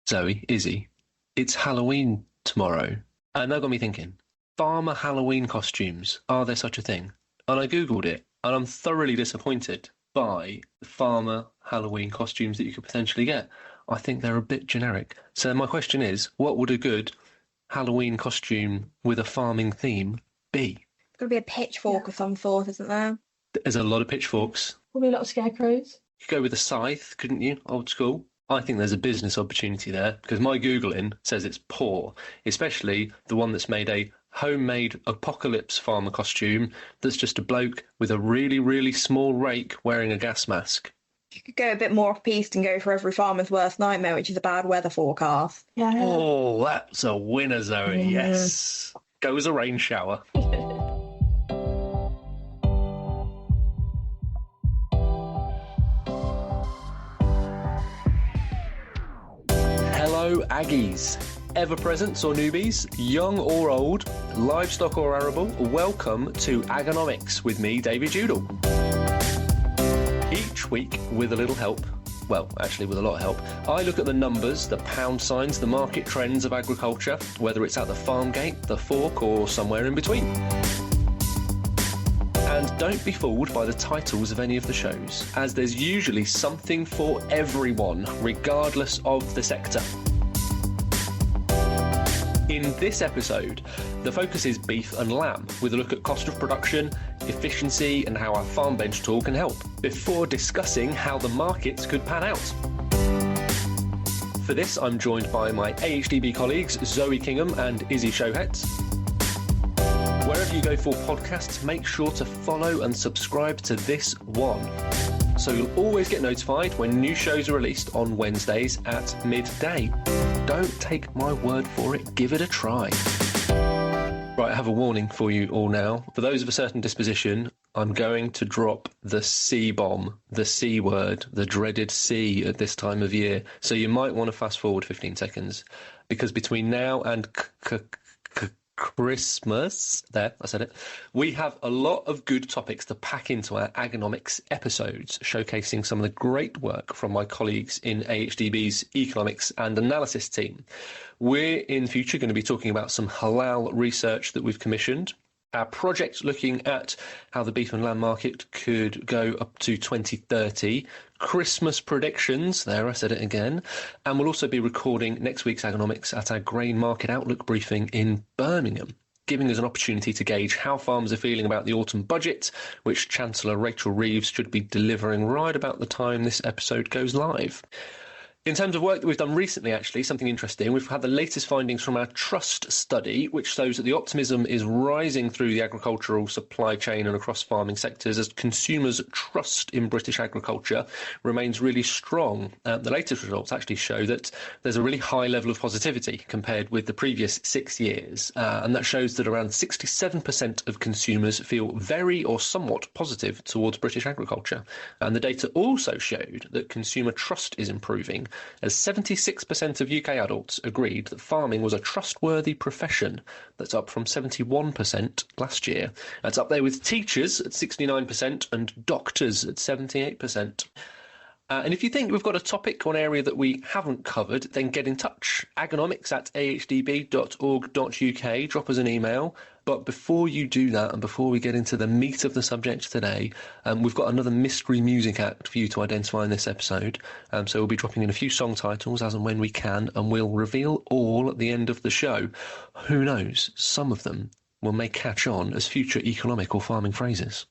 Zoe, Izzy, it's Halloween tomorrow. And that got me thinking, farmer Halloween costumes, are there such a thing? And I Googled it, and I'm thoroughly disappointed by the farmer Halloween costumes that you could potentially get. I think they're a bit generic. So my question is, what would a good Halloween costume with a farming theme be? It's got to be a pitchfork of some sort, isn't there? There's a lot of pitchforks. Probably a lot of scarecrows. You could go with a scythe, couldn't you? Old school. I think there's a business opportunity there because my Googling says it's poor, especially the one that's made a homemade apocalypse farmer costume that's just a bloke with a really, really small rake wearing a gas mask. You could go a bit more off-piste and go for every farmer's worst nightmare, which is a bad weather forecast. Yeah. Oh, that's a winner, Zoe. Yes. Go as a rain shower. Hello, Aggies. Ever-presents or newbies, young or old, livestock or arable, welcome to Agonomics with me, David Judel. Each week, with a little help, well, actually with a lot of help, I look at the numbers, the pound signs, the market trends of agriculture, whether it's at the farm gate, the fork, or somewhere in between. And don't be fooled by the titles of any of the shows, as there's usually something for everyone, regardless of the sector. In this episode, the focus is beef and lamb, with a look at cost of production, efficiency, and how our Farmbench tool can help, before discussing how the markets could pan out. For this, I'm joined by my AHDB colleagues, Zoe Kingham and Izzy Shohet. Wherever you go for podcasts, make sure to follow and subscribe to this one, so you'll always get notified when new shows are released on Wednesdays at midday. Don't take my word for it, give it a try. Right, I have a warning for you all now. For those of a certain disposition, I'm going to drop the C-bomb, the C word, the dreaded C at this time of year. So you might want to fast forward 15 seconds, because between now and Christmas, there, I said it, we have a lot of good topics to pack into our Agonomics episodes, showcasing some of the great work from my colleagues in AHDB's economics and analysis team. We're in future going to be talking about some halal research that we've commissioned, our project looking at how the beef and lamb market could go up to 2030, Christmas predictions, there I said it again, and we'll also be recording next week's Agonomics at our grain market outlook briefing in Birmingham, giving us an opportunity to gauge how farmers are feeling about the autumn budget, which Chancellor Rachel Reeves should be delivering right about the time this episode goes live. In terms of work that we've done recently, actually, something interesting, we've had the latest findings from our trust study, which shows that the optimism is rising through the agricultural supply chain and across farming sectors as consumers' trust in British agriculture remains really strong. The latest results actually show that there's a really high level of positivity compared with the previous 6 years, and that shows that around 67% of consumers feel very or somewhat positive towards British agriculture. And the data also showed that consumer trust is improving, as 76% of UK adults agreed that farming was a trustworthy profession. That's up from 71% last year. That's up there with teachers at 69% and doctors at 78%. And if you think we've got a topic or an area that we haven't covered, then get in touch. agonomics@ahdb.org.uk. Drop us an email. But before you do that, and before we get into the meat of the subject today, we've got another mystery music act for you to identify in this episode. So we'll be dropping in a few song titles as and when we can, and we'll reveal all at the end of the show. Who knows? Some of them may catch on as future economic or farming phrases.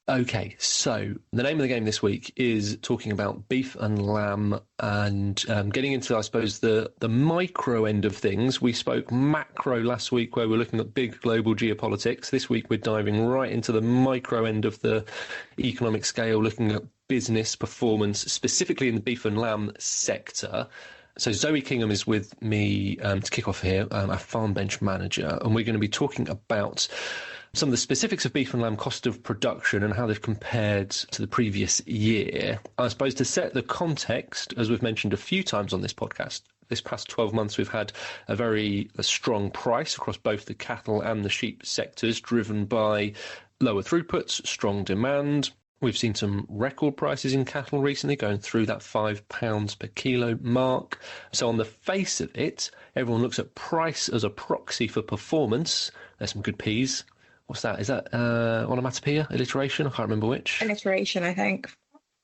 Okay, so the name of the game this week is talking about beef and lamb and getting into, I suppose, the micro end of things. We spoke macro last week where we're looking at big global geopolitics. This week we're diving right into the micro end of the economic scale, looking at business performance, specifically in the beef and lamb sector. So Zoe Kingham is with me to kick off here, our Farmbench manager, and we're going to be talking about some of the specifics of beef and lamb cost of production and how they've compared to the previous year. I suppose to set the context, as we've mentioned a few times on this podcast, this past 12 months we've had a very strong price across both the cattle and the sheep sectors, driven by lower throughputs, strong demand, We've seen some record prices in cattle recently, going through that £5 per kilo mark. So on the face of it, everyone looks at price as a proxy for performance. There's some good P's. What's that? Is that onomatopoeia? Alliteration? I can't remember which. Alliteration, I think.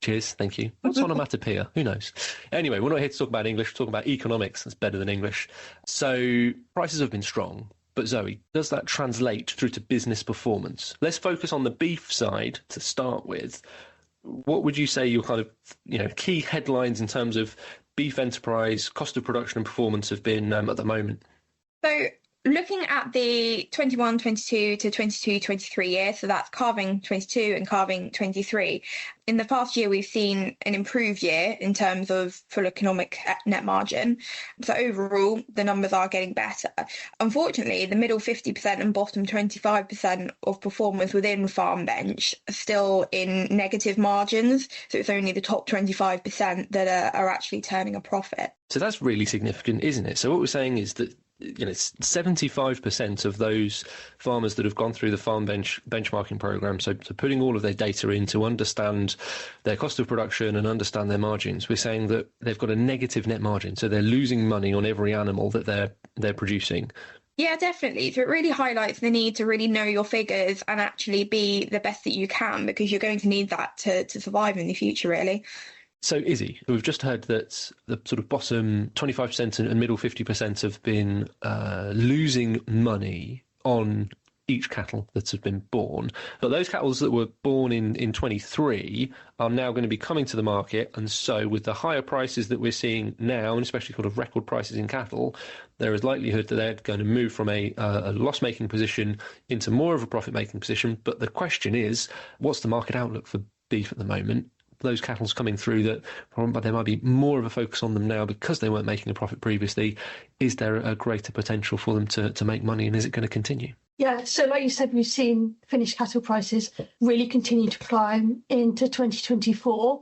Cheers, thank you. What's onomatopoeia? Who knows? Anyway, we're not here to talk about English, we're talking about economics. That's better than English. So prices have been strong. But Zoe, does that translate through to business performance? Let's focus on the beef side to start with. What would you say your kind of key headlines in terms of beef enterprise, cost of production and performance have been at the moment? So looking at the 21-22 to 22-23 year, so that's calving 22 and calving 23, in the past year we've seen an improved year in terms of full economic net margin. So overall, the numbers are getting better. Unfortunately, the middle 50% and bottom 25% of performers within Farmbench are still in negative margins. So it's only the top 25% that are actually turning a profit. So that's really significant, isn't it? So what we're saying is that 75% of those farmers that have gone through the Farmbench benchmarking program, so putting all of their data in to understand their cost of production and understand their margins, we're saying that they've got a negative net margin, so they're losing money on every animal that they're producing. Yeah, definitely. So it really highlights the need to really know your figures and actually be the best that you can, because you're going to need that to survive in the future, really. So, Izzy, we've just heard that the sort of bottom 25% and middle 50% have been losing money on each cattle that have been born. But those cattle that were born in 23 are now going to be coming to the market. And so with the higher prices that we're seeing now, and especially sort of record prices in cattle, there is likelihood that they're going to move from a loss-making position into more of a profit-making position. But the question is, what's the market outlook for beef at the moment? Those cattle's coming through that there might be more of a focus on them now because they weren't making a profit previously. Is there a greater potential for them to make money, and is it going to continue? Yeah, so like you said, we've seen finished cattle prices really continue to climb into 2024.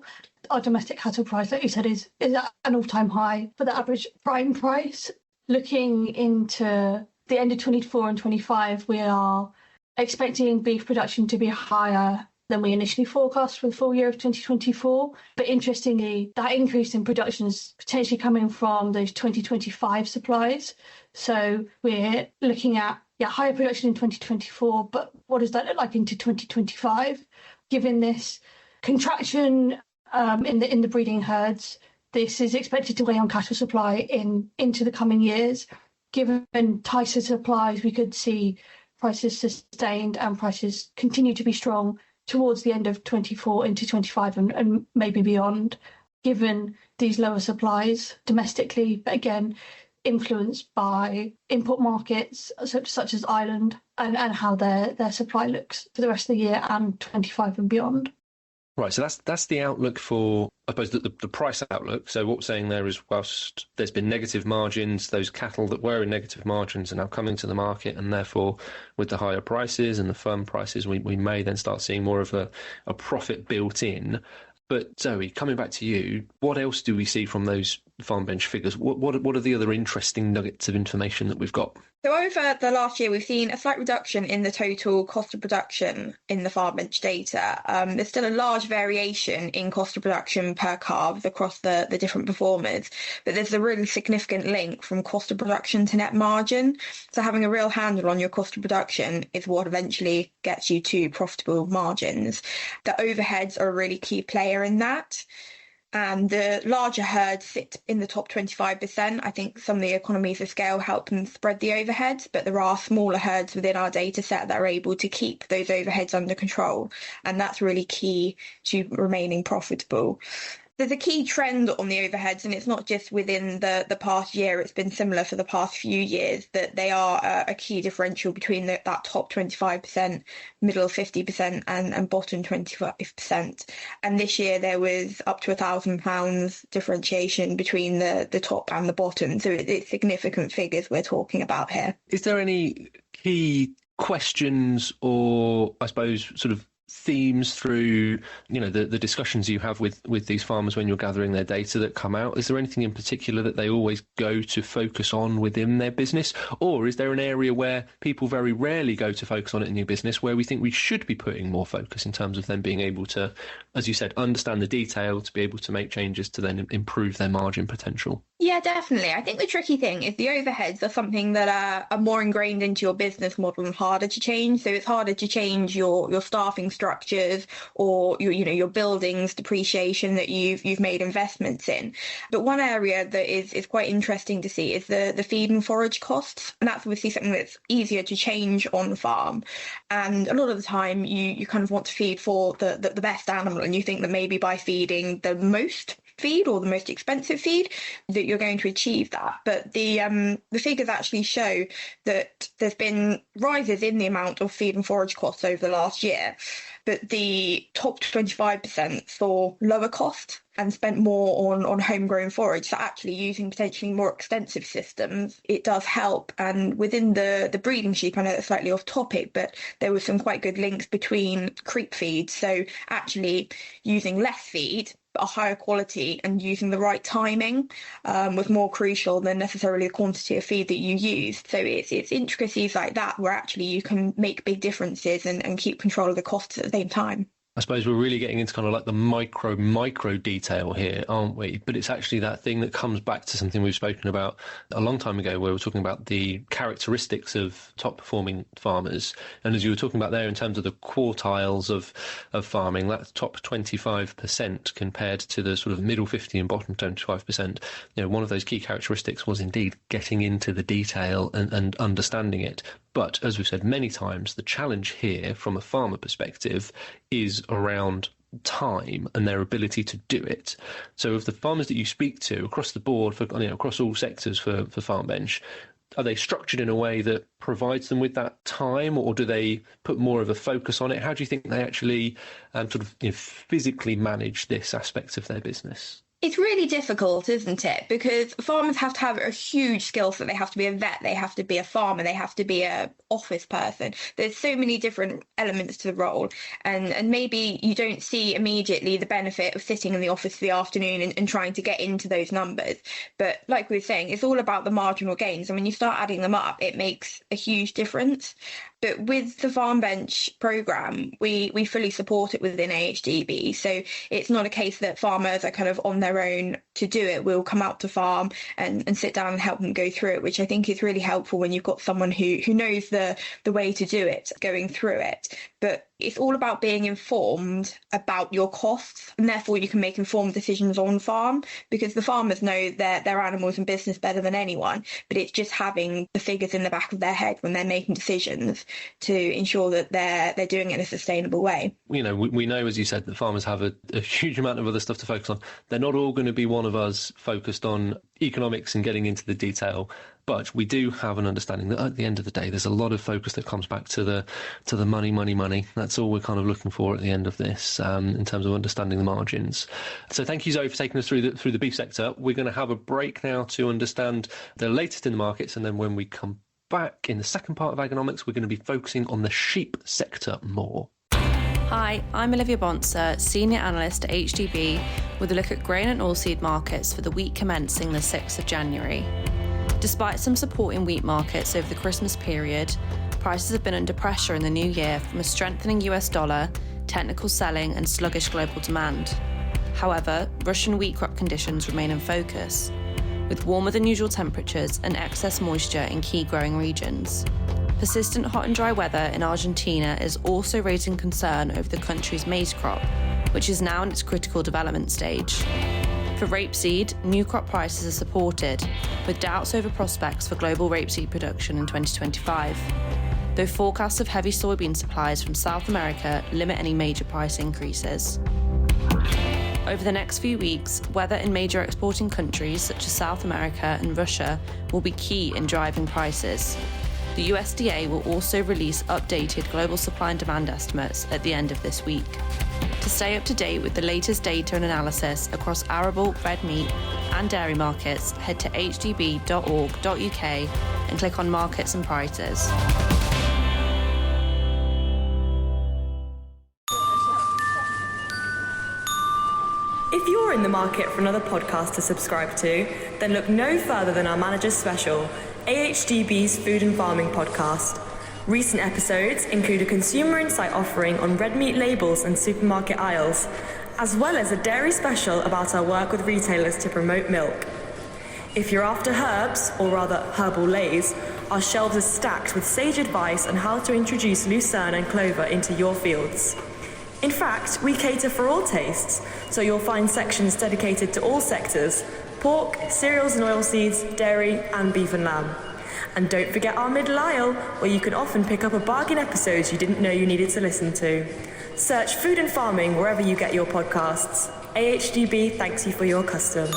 Our domestic cattle price, like you said, is at an all-time high for the average prime price. Looking into the end of 24 and 25, we are expecting beef production to be higher than we initially forecast for the full year of 2024. But interestingly, that increase in production is potentially coming from those 2025 supplies. So we're looking at higher production in 2024, but what does that look like into 2025? Given this contraction in the breeding herds, this is expected to weigh on cattle supply into the coming years. Given tighter supplies, we could see prices sustained and prices continue to be strong towards the end of 24 into 25 and maybe beyond, given these lower supplies domestically, but again, influenced by import markets such as Ireland and how their supply looks for the rest of the year and 25 and beyond. Right, so that's the outlook for, I suppose, the price outlook. So what we're saying there is, whilst there's been negative margins, those cattle that were in negative margins are now coming to the market, and therefore with the higher prices and the firm prices, we may then start seeing more of a profit built in. But Zoe, coming back to you, what else do we see from those Farmbench figures? What are the other interesting nuggets of information that we've got? So over the last year, we've seen a slight reduction in the total cost of production in the Farmbench data. There's still a large variation in cost of production per calves across the different performers, but there's a really significant link from cost of production to net margin. So having a real handle on your cost of production is what eventually gets you to profitable margins. The overheads are a really key player in that. And the larger herds sit in the top 25%. I think some of the economies of scale help them spread the overheads, but there are smaller herds within our data set that are able to keep those overheads under control. And that's really key to remaining profitable. There's a key trend on the overheads, and it's not just within the past year, it's been similar for the past few years, that they are a key differential between that top 25%, middle 50% and bottom 25%. And this year there was up to £1,000 differentiation between the top and the bottom. So it's significant figures we're talking about here. Is there any key questions or, I suppose, sort of themes through, the discussions you have with these farmers when you're gathering their data that come out? Is there anything in particular that they always go to focus on within their business? Or is there an area where people very rarely go to focus on it in your business where we think we should be putting more focus in terms of them being able to, as you said, understand the detail to be able to make changes to then improve their margin potential? Yeah, definitely. I think the tricky thing is the overheads are something that are more ingrained into your business model and harder to change. So it's harder to change your staffing structures or your buildings depreciation that you've made investments in. But one area that is quite interesting to see is the feed and forage costs, and that's obviously something that's easier to change on farm. And a lot of the time you kind of want to feed for the best animal, and you think that maybe by feeding the most feed or the most expensive feed that you're going to achieve that. But the figures actually show that there's been rises in the amount of feed and forage costs over the last year, but the top 25% saw lower costs and spent more on homegrown forage. So actually using potentially more extensive systems, it does help. And within the breeding sheep, I know that's slightly off topic, but there were some quite good links between creep feed. So actually using less feed, a higher quality, and using the right timing was more crucial than necessarily the quantity of feed that you used. So it's intricacies like that where actually you can make big differences and keep control of the costs at the same time. I suppose we're really getting into kind of like the micro detail here, aren't we? But it's actually that thing that comes back to something we've spoken about a long time ago, where we're talking about the characteristics of top performing farmers. And as you were talking about there in terms of the quartiles of farming, that top 25% compared to the sort of middle 50 and bottom 25%, one of those key characteristics was indeed getting into the detail and understanding it. But as we've said many times, the challenge here from a farmer perspective is around time and their ability to do it. So of the farmers that you speak to across the board, across all sectors for Farmbench, are they structured in a way that provides them with that time, or do they put more of a focus on it? How do you think they actually physically manage this aspect of their business? It's really difficult, isn't it? Because farmers have to have a huge skill set. They have to be a vet, they have to be a farmer, they have to be a office person. There's so many different elements to the role. And maybe you don't see immediately the benefit of sitting in the office for the afternoon and trying to get into those numbers. But like we were saying, it's all about the marginal gains. And when you start adding them up, it makes a huge difference. But with the Farmbench programme, we fully support it within AHDB. So it's not a case that farmers are kind of on their own to do it. We'll come out to farm and sit down and help them go through it, which I think is really helpful when you've got someone who knows the way to do it, going through it. But it's all about being informed about your costs, and therefore you can make informed decisions on farm, because the farmers know their animals and business better than anyone. But it's just having the figures in the back of their head when they're making decisions to ensure that they're doing it in a sustainable way. We know, as you said, that farmers have a huge amount of other stuff to focus on. They're not all going to be one of us focused on economics and getting into the detail. But we do have an understanding that at the end of the day, there's a lot of focus that comes back to the money. That's all we're kind of looking for at the end of this in terms of understanding the margins. So thank you, Zoe, for taking us through the beef sector. We're going to have a break now to understand the latest in the markets, and then when we come back in the second part of Agonomics, we're going to be focusing on the sheep sector more. Hi, I'm Olivia Bonser, Senior Analyst at AHDB, with a look at grain and oilseed markets for the week commencing the 6th of January. Despite some support in wheat markets over the Christmas period, prices have been under pressure in the new year from a strengthening US dollar, technical selling and sluggish global demand. However, Russian wheat crop conditions remain in focus, with warmer than usual temperatures and excess moisture in key growing regions. Persistent hot and dry weather in Argentina is also raising concern over the country's maize crop, which is now in its critical development stage. For rapeseed, new crop prices are supported, with doubts over prospects for global rapeseed production in 2025, though forecasts of heavy soybean supplies from South America limit any major price increases. Over the next few weeks, weather in major exporting countries such as South America and Russia will be key in driving prices. The USDA will also release updated global supply and demand estimates at the end of this week. To stay up to date with the latest data and analysis across arable, red meat and dairy markets, head to hdb.org.uk and click on Markets and Prices. market for another podcast to subscribe to, then look no further than our Manager's Special, AHDB's Food and Farming podcast. Recent episodes include a consumer insight offering on red meat labels and supermarket aisles, as well as a dairy special about our work with retailers to promote milk. If you're after herbs, or rather herbal lays, our shelves are stacked with sage advice on how to introduce lucerne and clover into your fields. In fact, we cater for all tastes, so you'll find sections dedicated to all sectors: pork, cereals and oilseeds, dairy and beef and lamb. And don't forget our middle aisle, where you can often pick up a bargain episode you didn't know you needed to listen to. Search Food and Farming wherever you get your podcasts. AHDB thanks you for your custom.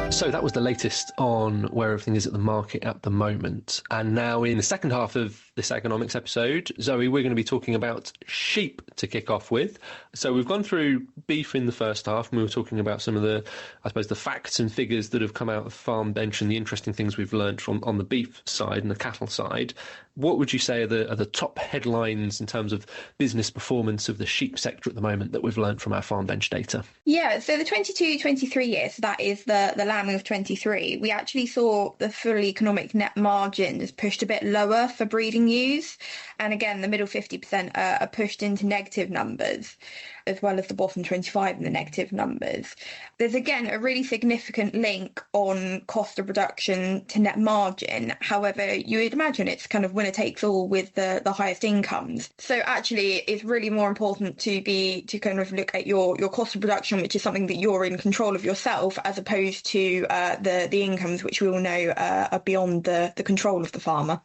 So that was the latest on where everything is at the market at the moment. And now in the second half of this agronomics episode, Zoe, we're going to be talking about sheep to kick off with. So we've gone through beef in the first half, and we were talking about some of the, I suppose, the facts and figures that have come out of Farmbench and the interesting things we've learned from on the beef side and the cattle side. What would you say are the top headlines in terms of business performance of the sheep sector at the moment that we've learned from our Farmbench data? Yeah, so the 22-23 year, so that is the lambing of 23, we actually saw the full economic net margins pushed a bit lower for breeding ewes. And again, the middle 50% are pushed into negative numbers, as well as the bottom 25 in the negative numbers. There's again a really significant link on cost of production to net margin. However, you would imagine it's kind of winner takes all with the highest incomes. So actually it's really more important to kind of look at your cost of production, which is something that you're in control of yourself, as opposed to the incomes, which we all know are beyond the control of the farmer.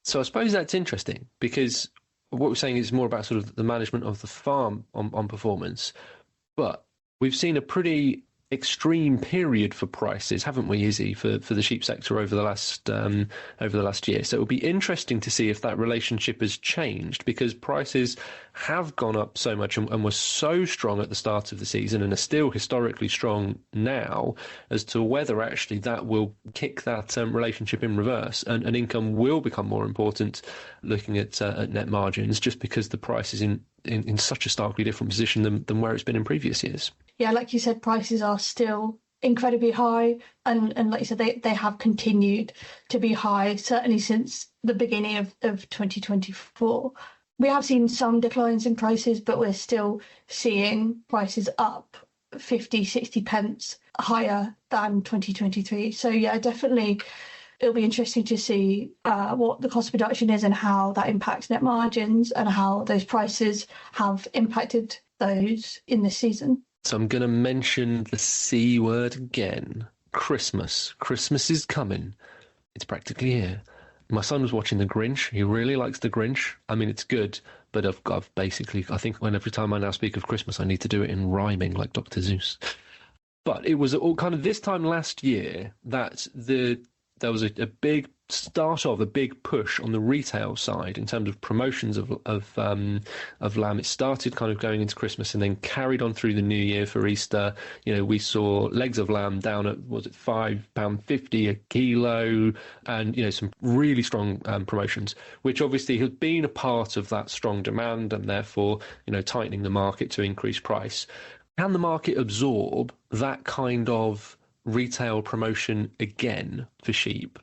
So I suppose that's interesting, because what we're saying is more about sort of the management of the farm on performance. But we've seen a pretty extreme period for prices, haven't we, Izzy, for the sheep sector over the last year. So it will be interesting to see if that relationship has changed, because prices have gone up so much and were so strong at the start of the season and are still historically strong now, as to whether actually that will kick that relationship in reverse and income will become more important, looking at net margins, just because the price is in such a starkly different position than where it's been in previous years. Yeah, like you said, prices are still incredibly high, and like you said, they have continued to be high, certainly since the beginning of 2024. We have seen some declines in prices, but we're still seeing prices up 50, 60 pence higher than 2023. So yeah, definitely it'll be interesting to see what the cost of production is and how that impacts net margins and how those prices have impacted those in this season. So I'm going to mention the C word again. Christmas. Christmas is coming. It's practically here. My son was watching The Grinch. He really likes The Grinch. I mean, it's good, but I've basically, I think every time I now speak of Christmas, I need to do it in rhyming like Dr. Seuss. But it was all kind of this time last year that there was a big start of a big push on the retail side in terms of promotions of lamb. It started kind of going into Christmas and then carried on through the new year for Easter. You know, we saw legs of lamb down at, was it £5.50 a kilo, and you know, some really strong promotions, which obviously has been a part of that strong demand and therefore, you know, tightening the market to increase price. Can the market absorb that kind of retail promotion again for sheep?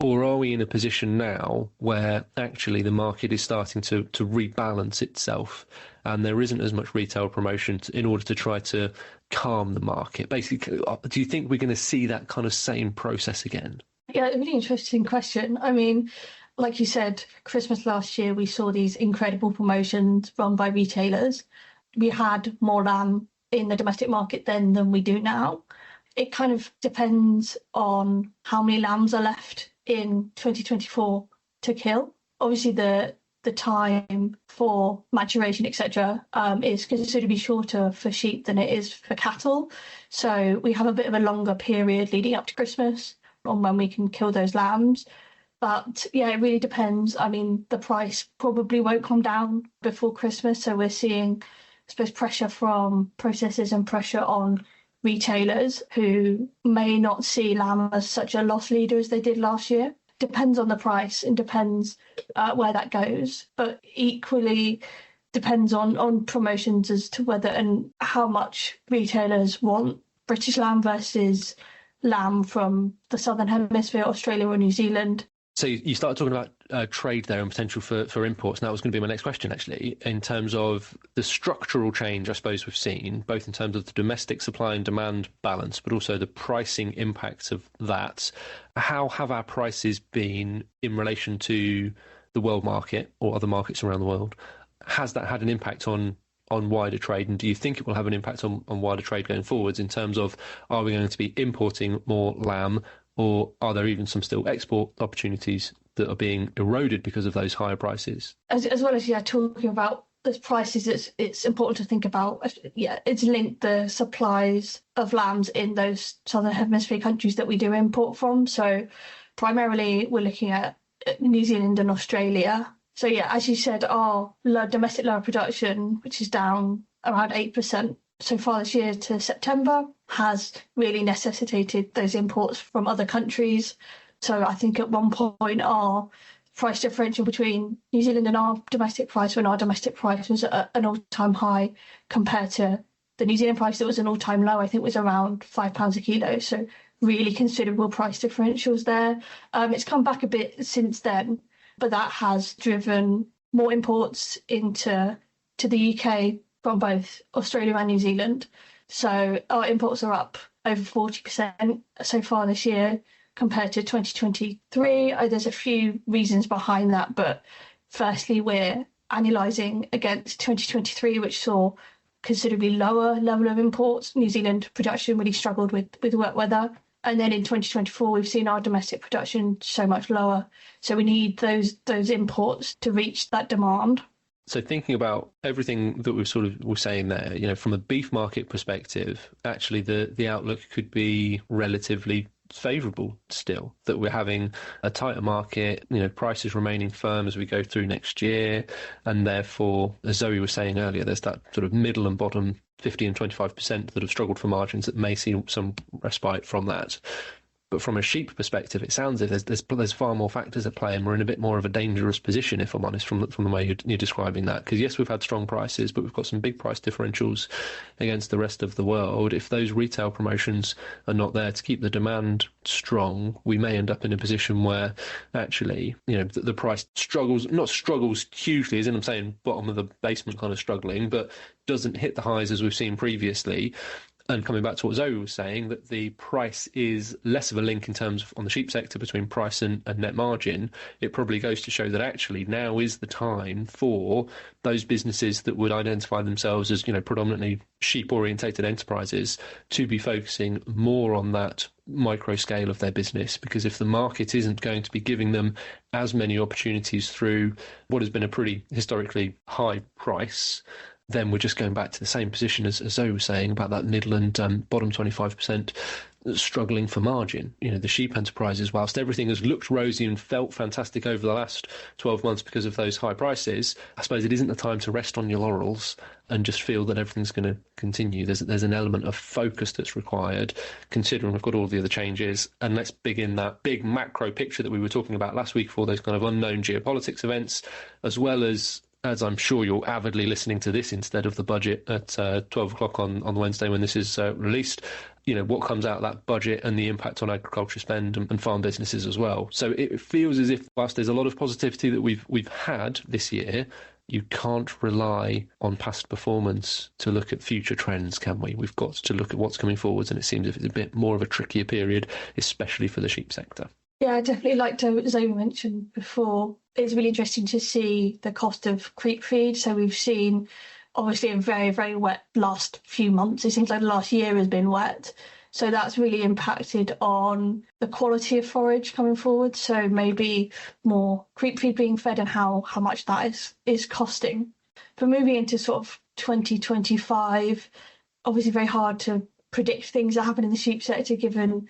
Or are we in a position now where actually the market is starting to rebalance itself and there isn't as much retail promotion in order to try to calm the market? Basically, do you think we're going to see that kind of same process again? Yeah, a really interesting question. I mean, like you said, Christmas last year, we saw these incredible promotions run by retailers. We had more lamb in the domestic market then than we do now. It kind of depends on how many lambs are left in 2024 to kill. Obviously, the time for maturation, etc., is considerably shorter for sheep than it is for cattle. So we have a bit of a longer period leading up to Christmas on when we can kill those lambs. But yeah, it really depends. I mean, the price probably won't come down before Christmas. So we're seeing, I suppose, pressure from processors and pressure on retailers who may not see lamb as such a loss leader as they did last year. depends on the price and depends where that goes, but equally depends on promotions as to whether and how much retailers want British lamb versus lamb from the Southern Hemisphere, Australia or New Zealand. So you started talking about trade there and potential for imports. And that was going to be my next question, actually, in terms of the structural change, I suppose, we've seen, both in terms of the domestic supply and demand balance, but also the pricing impact of that. How have our prices been in relation to the world market or other markets around the world? Has that had an impact on wider trade, and do you think it will have an impact on wider trade going forwards in terms of, are we going to be importing more lamb, or are there even some still export opportunities that are being eroded because of those higher prices? As well as talking about those prices, it's important to think about it's linked the supplies of lambs in those Southern Hemisphere countries that we do import from. So primarily we're looking at New Zealand and Australia. So as you said, our domestic lower production, which is down around 8% so far this year to September, has really necessitated those imports from other countries. So I think at one point our price differential between New Zealand and our domestic price, when our domestic price was at an all-time high compared to the New Zealand price that was an all-time low, I think was around £5 a kilo. So really considerable price differentials there. It's come back a bit since then, but that has driven more imports into the UK from both Australia and New Zealand. So our imports are up over 40% so far this year compared to 2023. There's a few reasons behind that, but firstly, we're annualising against 2023, which saw considerably lower level of imports. New Zealand production really struggled with wet weather. And then in 2024, we've seen our domestic production so much lower. So we need those imports to reach that demand. So thinking about everything that we're saying there, from a beef market perspective, actually the outlook could be relatively favourable still, that we're having a tighter market, prices remaining firm as we go through next year. And therefore, as Zoe was saying earlier, there's that sort of middle and bottom 50 and 25% that have struggled for margins that may see some respite from that. But from a sheep perspective, it sounds as if there's far more factors at play, and we're in a bit more of a dangerous position, if I'm honest, from the way you're describing that. Because yes, we've had strong prices, but we've got some big price differentials against the rest of the world. If those retail promotions are not there to keep the demand strong, we may end up in a position where actually, the price not struggles hugely, as in I'm saying bottom of the basement kind of struggling, but doesn't hit the highs as we've seen previously. And coming back to what Zoe was saying, that the price is less of a link in terms of on the sheep sector between price and net margin, it probably goes to show that actually now is the time for those businesses that would identify themselves as, predominantly sheep-orientated enterprises to be focusing more on that micro scale of their business. Because if the market isn't going to be giving them as many opportunities through what has been a pretty historically high price, then we're just going back to the same position as Zoe was saying about that middle and bottom 25% struggling for margin. The sheep enterprises, whilst everything has looked rosy and felt fantastic over the last 12 months because of those high prices, I suppose it isn't the time to rest on your laurels and just feel that everything's going to continue. There's an element of focus that's required, considering we've got all the other changes. And let's begin that big macro picture that we were talking about last week for those kind of unknown geopolitics events, as well as I'm sure you're avidly listening to this instead of the budget at 12 o'clock on Wednesday when this is released, what comes out of that budget and the impact on agriculture spend and farm businesses as well. So it feels as if whilst there's a lot of positivity that we've had this year, you can't rely on past performance to look at future trends, can we? We've got to look at what's coming forwards, and it seems as if it's a bit more of a trickier period, especially for the sheep sector. Yeah, I definitely like to, Zoe mentioned before, it's really interesting to see the cost of creep feed. So we've seen obviously a very, very wet last few months. It seems like the last year has been wet. So that's really impacted on the quality of forage coming forward. So maybe more creep feed being fed and how much that is costing. But moving into sort of 2025, obviously very hard to predict things that happen in the sheep sector given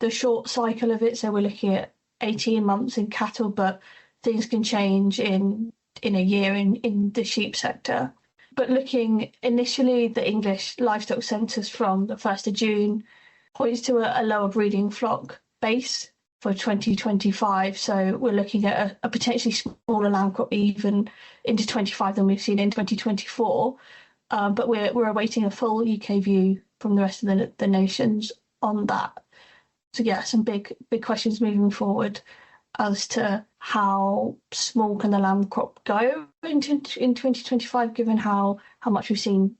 the short cycle of it. So we're looking at 18 months in cattle, but things can change in a year in the sheep sector. But looking initially, the English livestock census from the 1st of June points to a lower breeding flock base for 2025. So we're looking at a potentially smaller lamb crop even into 25 than we've seen in 2024. But we're awaiting a full UK view from the rest of the nations on that. So yeah, some big questions moving forward as to how small can the lamb crop go in 2025, given how much we've seen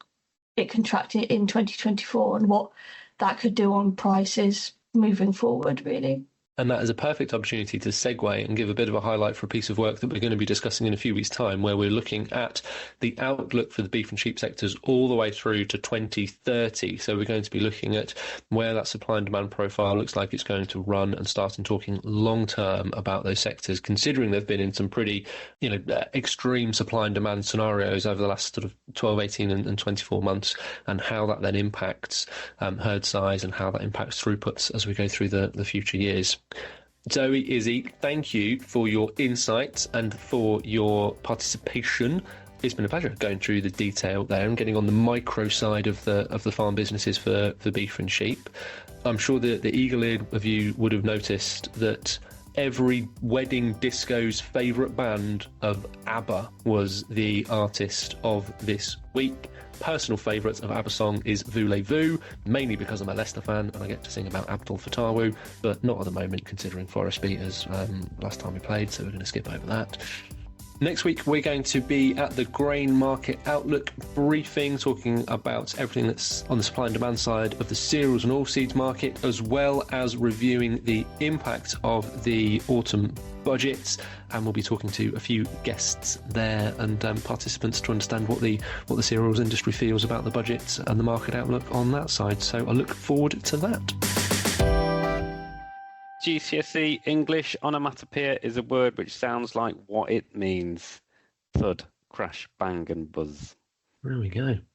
it contract in 2024 and what that could do on prices moving forward, really. And that is a perfect opportunity to segue and give a bit of a highlight for a piece of work that we're going to be discussing in a few weeks' time, where we're looking at the outlook for the beef and sheep sectors all the way through to 2030. So we're going to be looking at where that supply and demand profile looks like it's going to run and starting talking long term about those sectors, considering they've been in some pretty, extreme supply and demand scenarios over the last sort of 12, 18 and 24 months, and how that then impacts herd size and how that impacts throughputs as we go through the future years. Zoe, Izzy, thank you for your insights and for your participation. It's been a pleasure going through the detail there and getting on the micro side of the farm businesses for beef and sheep. I'm sure that the eagle-eared of you would have noticed that every wedding disco's favourite band of ABBA was the artist of this week. Personal favourite of ABBA song is Voulez-Vous, mainly because I'm a Leicester fan and I get to sing about Abdul Fatawu, but not at the moment considering Forest Beaters last time we played, so we're going to skip over that. Next week, we're going to be at the Grain Market Outlook briefing, talking about everything that's on the supply and demand side of the cereals and oilseeds market, as well as reviewing the impact of the autumn budgets. And we'll be talking to a few guests there and participants to understand what the cereals industry feels about the budget and the market outlook on that side. So I look forward to that. GCSE English onomatopoeia is a word which sounds like what it means. Thud, crash, bang and buzz. There we go.